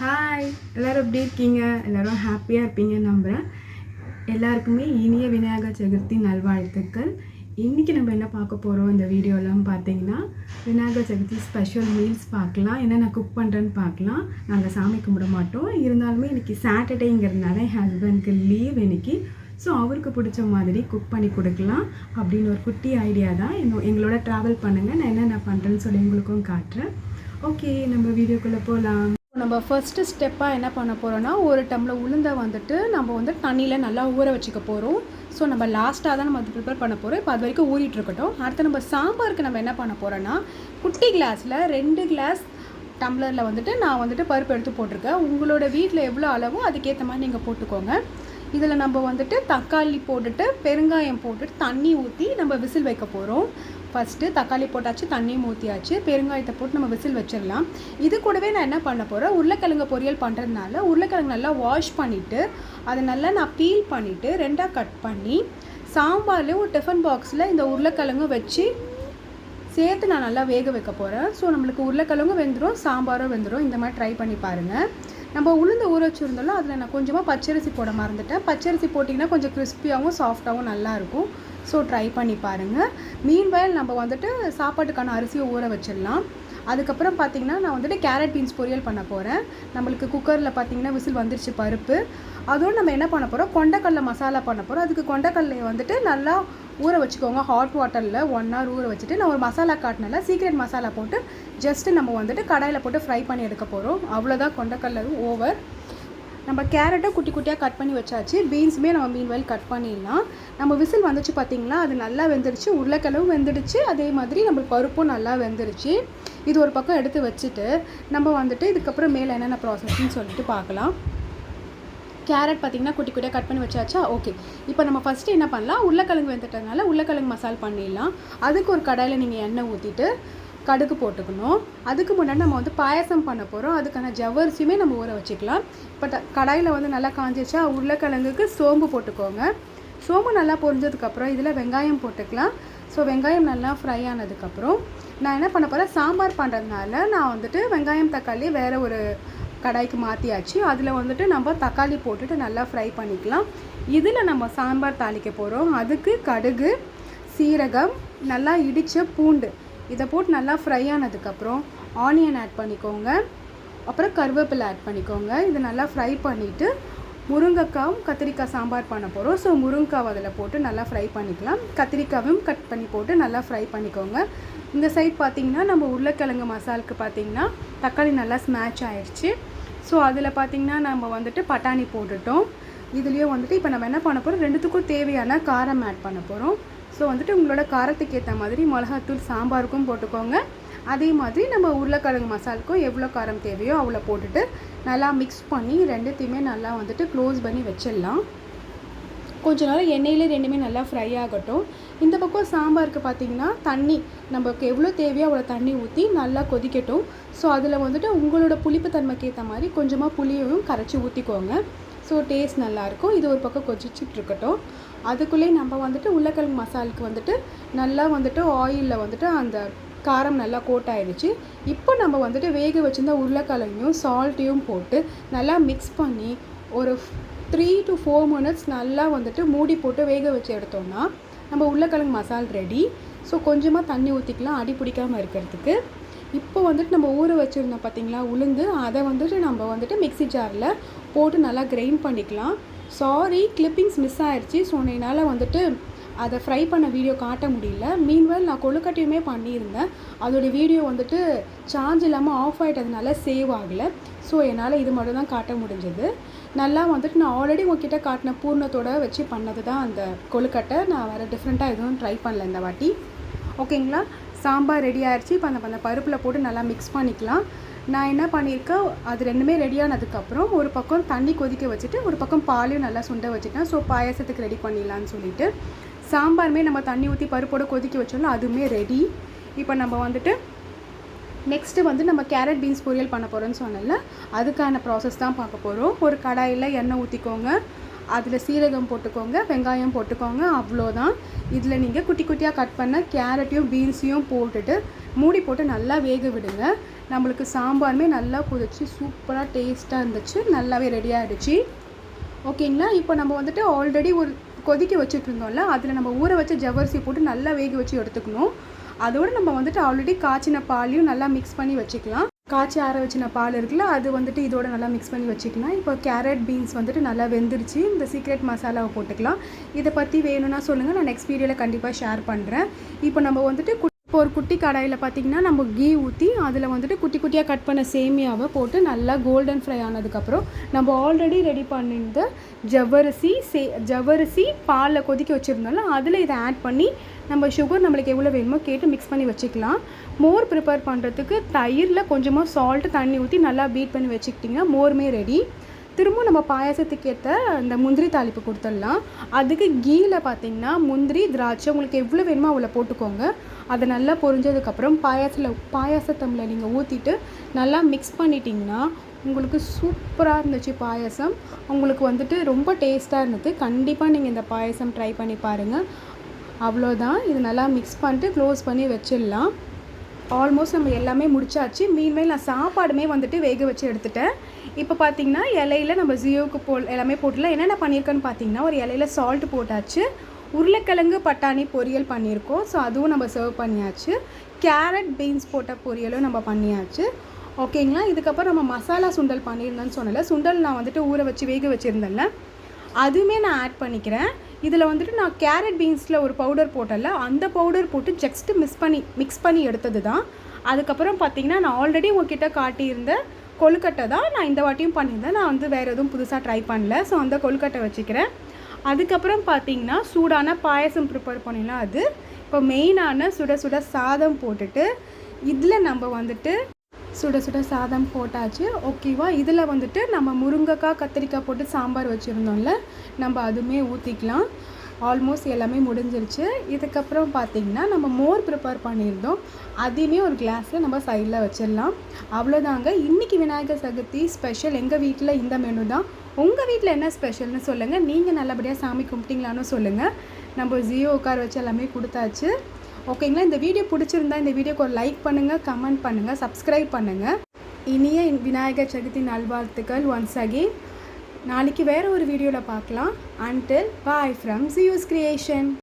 Hi எல்லோரும் எப்படி இருக்கீங்க? எல்லோரும் ஹாப்பியாக இருப்பீங்கன்னு நம்புகிறேன். எல்லாருக்குமே இனிய விநாயகர் சதுர்த்தி நல்வாழ்த்துக்கள். இன்றைக்கி நம்ம என்ன பார்க்க போகிறோம் இந்த வீடியோலாம் பார்த்தீங்கன்னா, விநாயகர் சதுர்த்தி ஸ்பெஷல் மீல்ஸ் பார்க்கலாம். என்ன நான் குக் பண்ணுறேன்னு பார்க்கலாம். நாங்கள் சாமி கும்பிட மாட்டோம், இருந்தாலுமே இன்றைக்கி சாட்டர்டேங்கிறதுனால என் ஹஸ்பண்ட்க்கு லீவ் இன்றைக்கி. ஸோ அவருக்கு பிடிச்ச மாதிரி குக் பண்ணி கொடுக்கலாம் அப்படின்னு ஒரு குட்டி ஐடியா தான். எங்களோட ட்ராவல் பண்ணுங்கள், நான் என்னென்ன பண்ணுறேன்னு சொல்லி உங்களுக்கும் காட்டுறேன். ஓகே, நம்ம வீடியோக்குள்ளே போகலாம். நம்ம ஃபர்ஸ்ட்டு ஸ்டெப்பாக என்ன பண்ண போகிறோன்னா, ஒரு டம்ளர் உளுந்தை நம்ம தண்ணியில் நல்லா ஊற வச்சுக்க போகிறோம். ஸோ நம்ம லாஸ்ட்டாக தான் நம்ம ப்ரிப்பேர் பண்ண போகிறோம். இப்போ அது வரைக்கும் ஊறிட்டுருக்கட்டும். அடுத்து நம்ம சாம்பாருக்கு நம்ம என்ன பண்ண போகிறோன்னா, குட்டி கிளாஸில் 2 கிளாஸ் டம்ளரில் நான் பருப்பு எடுத்து போட்டிருக்கேன். உங்களோட வீட்டில் எவ்வளோ அளவோ அதுக்கேற்ற மாதிரி நீங்கள் போட்டுக்கோங்க. இதில் நம்ம தக்காளி போட்டுட்டு பெருங்காயம் போட்டுட்டு தண்ணி ஊற்றி நம்ம விசில் வைக்க போகிறோம். ஃபஸ்ட்டு தக்காளி போட்டாச்சு, தண்ணியும் ஊற்றியாச்சு, பெருங்காயத்தை போட்டு நம்ம விசில் வச்சிடலாம். இது கூடவே நான் என்ன பண்ண போகிறேன், உருளைக்கிழங்கு பொரியல் பண்ணுறதுனால உருளைக்கிழங்கு நல்லா வாஷ் பண்ணிவிட்டு அதை நல்லா நான் பீல் பண்ணிவிட்டு 2ஆக கட் பண்ணி சாம்பார்லேயும் ஒரு டிஃபன் பாக்ஸில் இந்த உருளைக்கிழங்கு வச்சு சேர்த்து நான் நல்லா வேக வைக்க போகிறேன். ஸோ நம்மளுக்கு உருளைக்கிழங்கும் வெந்துடும், சாம்பாரும் வெந்துடும். இந்த மாதிரி ட்ரை பண்ணி பாருங்கள். நம்ம உளுந்து ஊற வச்சுருந்தோம்ல, அதில் நான் கொஞ்சமாக பச்சரிசி போட மறந்துட்டேன். பச்சரிசி போட்டிங்கன்னா கொஞ்சம் கிறிஸ்பியாகவும் சாஃப்டாகவும் நல்லாயிருக்கும். ஸோ ட்ரை பண்ணி பாருங்கள். மீன்வயல் நம்ம சாப்பாட்டுக்கான அரிசியை ஊற வச்சிடலாம். அதுக்கப்புறம் பார்த்திங்கன்னா நான் கேரட் பீன்ஸ் பொரியல் பண்ண போகிறேன். நம்மளுக்கு குக்கரில் பார்த்திங்கன்னா விசில் வந்துருச்சு பருப்பு. அதோடு நம்ம என்ன பண்ண போகிறோம், கொண்டைக்கடலை மசாலா பண்ண போகிறோம். அதுக்கு கொண்டைக்கடலையை நல்லா ஊற வச்சுக்கோங்க. ஹாட் வாட்டரில் 1 hour ஊற வச்சுட்டு நான் ஒரு மசாலா காட்டினால சீக்ரெட் மசாலா போட்டு ஜஸ்ட்டு நம்ம கடாயில் போட்டு ஃப்ரை பண்ணி எடுக்க போகிறோம். அவ்வளோதான், கொண்டைக்கடலை ஓவர். நம்ம கேரட்டை குட்டி குட்டியாக கட் பண்ணி வச்சாச்சு. பீன்ஸுமே நம்ம மீன்வெல் கட் பண்ணிடலாம். நம்ம விசில் வந்துச்சு பார்த்திங்களா, அது நல்லா வெந்துடுச்சு. உருளைக்கிழங்கும் வெந்துடுச்சு, அதே மாதிரி நம்ம பருப்பும் நல்லா வெந்துடுச்சு. இது ஒரு பக்கம் எடுத்து வச்சுட்டு நம்ம இதுக்கப்புறம் மேலே என்னென்ன ப்ராசஸ்ன்னு சொல்லிட்டு பார்க்கலாம். கேரட் பார்த்திங்கன்னா குட்டி குட்டியாக கட் பண்ணி வச்சாச்சா? ஓகே. இப்போ நம்ம ஃபஸ்ட்டு என்ன பண்ணலாம், உருளைக்கிழங்கு வெந்துட்டதுனால உருளைக்கிழங்கு மசால் பண்ணிடலாம். அதுக்கு ஒரு கடாயில் நீங்கள் எண்ணெய் ஊற்றிட்டு கடுகு போட்டுக்கணும். அதுக்கு முன்னாடி நம்ம பாயசம் பண்ண போகிறோம். அதுக்கான ஜவ்வரிசியுமே நம்ம ஊற வச்சுக்கலாம். இப்போ கடாயில் நல்லா காஞ்சிச்சா, உருளைக்கிழங்குக்கு சோம்பு போட்டுக்கோங்க. சோம்பு நல்லா பொரிஞ்சதுக்கப்புறம் இதில் வெங்காயம் போட்டுக்கலாம். ஸோ வெங்காயம் நல்லா ஃப்ரை ஆனதுக்கப்புறம் நான் என்ன பண்ண போகிறேன், சாம்பார் பண்ணுறதுனால நான் வெங்காயம் தக்காளி வேறு ஒரு கடாய்க்கு மாற்றியாச்சு. அதில் நம்ம தக்காளி போட்டுட்டு நல்லா ஃப்ரை பண்ணிக்கலாம். இதில் நம்ம சாம்பார் தாளிக்க போகிறோம். அதுக்கு கடுகு, சீரகம், நல்லா இடித்த பூண்டு இதை போட்டு நல்லா ஃப்ரை ஆனதுக்கப்புறம் ஆனியன் ஆட் பண்ணிக்கோங்க. அப்புறம் கருவேப்பிலை ஆட் பண்ணிக்கோங்க. இதை நல்லா ஃப்ரை பண்ணிவிட்டு முருங்கைக்காவும் கத்திரிக்காய் சாம்பார் பண்ண போகிறோம். ஸோ முருங்கைக்காவை அதில் போட்டு நல்லா ஃப்ரை பண்ணிக்கலாம். கத்திரிக்காயும் கட் பண்ணி போட்டு நல்லா ஃப்ரை பண்ணிக்கோங்க. இந்த சைட் பார்த்திங்கன்னா நம்ம உருளைக்கிழங்கு மசாலுக்கு பார்த்திங்கன்னா தக்காளி நல்லா ஸ்மேட்ச் ஆயிடுச்சு. ஸோ அதில் பார்த்திங்கன்னா நம்ம பட்டாணி போட்டுட்டோம். இதுலேயும் இப்போ நம்ம என்ன பண்ண போகிறோம், ரெண்டுத்துக்கும் தேவையான காரம் ஆட் பண்ண போகிறோம். ஸோ உங்களோட காரத்துக்கு ஏற்ற மாதிரி மிளகாத்தூள் சாம்பாருக்கும் போட்டுக்கோங்க. அதே மாதிரி நம்ம உருளைக்கிழங்கு மசாலுக்கும் எவ்வளோ காரம் தேவையோ அவ்வளோ போட்டுட்டு நல்லா மிக்ஸ் பண்ணி ரெண்டுத்தையுமே நல்லா க்ளோஸ் பண்ணி வச்சிடலாம். கொஞ்ச நேரம் எண்ணெயில் ரெண்டுமே நல்லா ஃப்ரை ஆகட்டும். இந்த பக்கம் சாம்பாருக்கு பார்த்திங்கன்னா தண்ணி நமக்கு எவ்வளோ தேவையோ அவ்வளோ தண்ணி ஊற்றி நல்லா கொதிக்கட்டும். ஸோ அதில் உங்களோட புளிப்பு தன்மைக்கு ஏற்ற மாதிரி கொஞ்சமாக புளியையும் கரைச்சி ஊற்றிக்கோங்க. ஸோ டேஸ்ட் நல்லாயிருக்கும். இது ஒரு பக்கம் கொதிச்சுட்ருக்கட்டும். அதுக்குள்ளே நம்ம உருளைக்கிழங்கு மசாலுக்கு நல்லா ஆயிலில் அந்த காரம் நல்லா கோட் ஆகிடுச்சு. இப்போ நம்ம வேக வச்சுருந்த உருளைக்கிழங்கையும் சால்ட்டையும் போட்டு நல்லா மிக்ஸ் பண்ணி ஒரு 3 to 4 minutes நல்லா மூடி போட்டு வேக வச்சு எடுத்தோம்னா நம்ம உருளைக்கிழங்கு மசால் ரெடி. ஸோ கொஞ்சமாக தண்ணி ஊற்றிக்கலாம் அடி பிடிக்காமல் இருக்கிறதுக்கு. இப்போ நம்ம ஊற வச்சுருந்தோம் பார்த்திங்களா உளுந்து, அதை நம்ம மிக்ஸி ஜாரில் போட்டு நல்லா கிரைண்ட் பண்ணிக்கலாம். சாரி, கிளிப்பிங்ஸ் மிஸ் ஆகிடுச்சு. ஸோ என்னால் அதை ஃப்ரை பண்ண வீடியோ காட்ட முடியல. மீன்வெல் நான் கொழுக்கட்டையுமே பண்ணியிருந்தேன். அதோடய வீடியோ சார்ஜ் இல்லாமல் ஆஃப் ஆகிட்டதுனால சேவ் ஆகலை. ஸோ என்னால் இது மட்டும் தான் காட்ட முடிஞ்சது. நல்லா நான் ஆல்ரெடி உங்ககிட்ட காட்டின பூர்ணத்தோடு வச்சு பண்ணது தான் அந்த கொழுக்கட்டை. நான் வேறு டிஃப்ரெண்ட்டாக எதுவும் ட்ரை பண்ணல இந்த வாட்டி. ஓகேங்களா, சாம்பார் ரெடி ஆகிடுச்சு. இப்போ அந்த பருப்பில் போட்டு நல்லா மிக்ஸ் பண்ணிக்கலாம். நான் என்ன பண்ணியிருக்கேன், அது ரெண்டுமே ரெடியானதுக்கப்புறம் ஒரு பக்கம் தண்ணி கொதிக்க வச்சுட்டு ஒரு பக்கம் பாலையும் நல்லா சுண்ட வச்சுட்டேன். ஸோ பாயசத்துக்கு ரெடி பண்ணிடலான்னு சொல்லிட்டு சாம்பாருமே நம்ம தண்ணி ஊற்றி பருப்போடு கொதிக்க வச்சோம்னா அதுவுமே ரெடி. இப்போ நம்ம நெக்ஸ்ட்டு நம்ம கேரட் பீன்ஸ் பொரியல் பண்ண போகிறோன்னு சொன்னல, அதுக்கான ப்ராசஸ் தான் பார்க்க போகிறோம். ஒரு கடாயில் எண்ணெய் ஊற்றிக்கோங்க. அதில் சீரகம் போட்டுக்கோங்க, வெங்காயம் போட்டுக்கோங்க, அவ்வளோதான். இதில் நீங்கள் குட்டி குட்டியாக கட் பண்ண கேரட்டையும் பீன்ஸையும் போட்டுட்டு மூடி போட்டு நல்லா வேக விடுங்க. நம்மளுக்கு சாம்பாருமே நல்லா கொதிச்சு சூப்பராக டேஸ்ட்டாக இருந்துச்சு, நல்லாவே ரெடி ஆகிடுச்சு. ஓகேங்களா. இப்போ நம்ம வந்துட்டு ஆல்ரெடி ஒரு கொதிக்க வச்சுட்டு இருந்தோம்ல, அதில் நம்ம ஊற வச்ச ஜவ்வரிசி போட்டு நல்லா வேக வச்சு எடுத்துக்கணும். அதோடு நம்ம வந்துட்டு ஆல்ரெடி காய்ச்சின பாலையும் நல்லா மிக்ஸ் பண்ணி வச்சுக்கலாம். காய்ச்சி ஆற வச்சின பால் இருக்குல்ல, அது வந்துட்டு இதோட நல்லா மிக்ஸ் பண்ணி வச்சுக்கலாம். இப்போ கேரட் பீன்ஸ் வந்துட்டு நல்லா வெந்துருச்சு. இந்த சீக்ரெட் மசாலாவை போட்டுக்கலாம். இதை பற்றி வேணும்னா சொல்லுங்கள், நான் நெக்ஸ்ட் வீடியோவில் கண்டிப்பாக ஷேர் பண்ணுறேன். இப்போ நம்ம வந்துட்டு இப்போ ஒரு குட்டி கடாயில் பார்த்திங்கன்னா நம்ம கீ ஊற்றி அதில் வந்துட்டு குட்டி குட்டியாக கட் பண்ண சேமியாவை போட்டு நல்லா கோல்டன் ஃப்ரை ஆனதுக்கப்புறம் நம்ம ஆல்ரெடி ரெடி பண்ணியிருந்த ஜவ்வரிசி பாலில் கொதிக்க வச்சுருந்தோம்ல, அதில் இதை ஆட் பண்ணி நம்ம சுகர் நம்மளுக்கு எவ்வளோ வேணுமோ கேட்டு மிக்ஸ் பண்ணி வச்சுக்கலாம். மோர் ப்ரிப்பேர் பண்ணுறதுக்கு தயிரில் கொஞ்சமாக சால்ட்டு தண்ணி ஊற்றி நல்லா பீட் பண்ணி வச்சுக்கிட்டிங்கன்னா மோருமே ரெடி. திரும்ப நம்ம பாயாசத்துக்கு ஏற்ற இந்த முந்திரி தாளிப்பு கொடுத்துடலாம். அதுக்கு கீயில் பார்த்திங்கன்னா முந்திரி திராட்சை உங்களுக்கு எவ்வளோ வேணுமோ அவ்வளோ போட்டுக்கோங்க. அதை நல்லா பொரிஞ்சதுக்கப்புறம் பாயாசத்தம்ல நீங்கள் ஊற்றிட்டு நல்லா மிக்ஸ் பண்ணிட்டிங்கன்னா உங்களுக்கு சூப்பராக இருந்துச்சு பாயாசம். உங்களுக்கு வந்துட்டு ரொம்ப டேஸ்ட்டாக இருந்தது. கண்டிப்பாக நீங்கள் இந்த பாயாசம் ட்ரை பண்ணி பாருங்கள். அவ்வளோதான். இது நல்லா மிக்ஸ் பண்ணிட்டு க்ளோஸ் பண்ணி வச்சிடலாம். ஆல்மோஸ்ட் நம்ம எல்லாமே முடிச்சாச்சு. மீன்மேல் நான் சாப்பாடுமே வந்துட்டு வேக வச்சு எடுத்துட்டேன். இப்போ பார்த்திங்கன்னா இலையில் நம்ம ஜியோவுக்கு எல்லாமே போட்டுலாம். என்னென்ன பண்ணியிருக்கேன்னு பார்த்திங்கன்னா ஒரு இலையில் சால்ட் போட்டாச்சு, உருளைக்கிழங்கு பட்டாணி பொரியல் பண்ணியிருக்கோம். ஸோ அதுவும் நம்ம சர்வ் பண்ணியாச்சு. கேரட் பீன்ஸ் போட்ட பொரியலும் நம்ம பண்ணியாச்சு. ஓகேங்களா. இதுக்கப்புறம் நம்ம மசாலா சுண்டல் பண்ணியிருந்தேன்னு சொன்னல, சுண்டல் நான் வந்துட்டு ஊற வச்சு வேக வச்சுருந்தேன்ல, அதுவுமே நான் ஆட் பண்ணிக்கிறேன். இதில் வந்துட்டு நான் கேரட் பீன்ஸில் ஒரு பவுடர் போட்டல, அந்த பவுடர் போட்டு ஜஸ்ட்டு மிக்ஸ் பண்ணி எடுத்தது தான். அதுக்கப்புறம் பார்த்திங்கன்னா நான் ஆல்ரெடி உங்ககிட்ட காட்டியிருந்த கொழுக்கட்டை தான் நான் இந்த வாட்டியும் பண்ணியிருந்தேன். நான் வந்து வேறு எதுவும் புதுசாக ட்ரை பண்ணல. ஸோ அந்த கொழுக்கட்டை வச்சுக்கிறேன். அதுக்கப்புறம் பார்த்திங்கன்னா சூடான பாயசம் ப்ரிப்பேர் பண்ணிடலாம். அது இப்போ மெயினான சுட சுட சாதம் போட்டுட்டு இதில் நம்ம வந்துட்டு சுட சுட சாதம் போட்டாச்சு. ஓகேவா. இதில் வந்துட்டு நம்ம முருங்கைக்காய் கத்திரிக்காய் போட்டு சாம்பார் வச்சுருந்தோம்ல, நம்ம அதுவுமே ஊற்றிக்கலாம். ஆல்மோஸ்ட் எல்லாமே முடிஞ்சிருச்சு. இதுக்கப்புறம் பார்த்திங்கன்னா நம்ம மோர் ப்ரிப்பேர் பண்ணியிருந்தோம், அதையுமே ஒரு கிளாஸில் நம்ம சைடில் வச்சிடலாம். அவ்வளோதாங்க இன்றைக்கி விநாயகர் சதுர்த்தி ஸ்பெஷல். எங்கள் வீட்டில் இந்த மெனு தான். உங்கள் வீட்டில் என்ன ஸ்பெஷல்னு சொல்லுங்கள். நீங்கள் நல்லபடியாக சாமி கும்பிட்டிங்களான்னு சொல்லுங்கள். நம்ம ஜியோ உட்கார வச்சு எல்லாமே கொடுத்தாச்சு. ஓகேங்களா. இந்த வீடியோ பிடிச்சிருந்தா இந்த வீடியோக்கு ஒரு லைக் பண்ணுங்கள், கமெண்ட் பண்ணுங்கள், சப்ஸ்கிரைப் பண்ணுங்கள். இனிய விநாயகர் சதுர்த்தி நல்வாழ்த்துக்கள் ஒன்ஸ் அகெயின். நாளைக்கு வேறு ஒரு வீடியோவில் பார்க்கலாம். Until bye from Zio's Creation.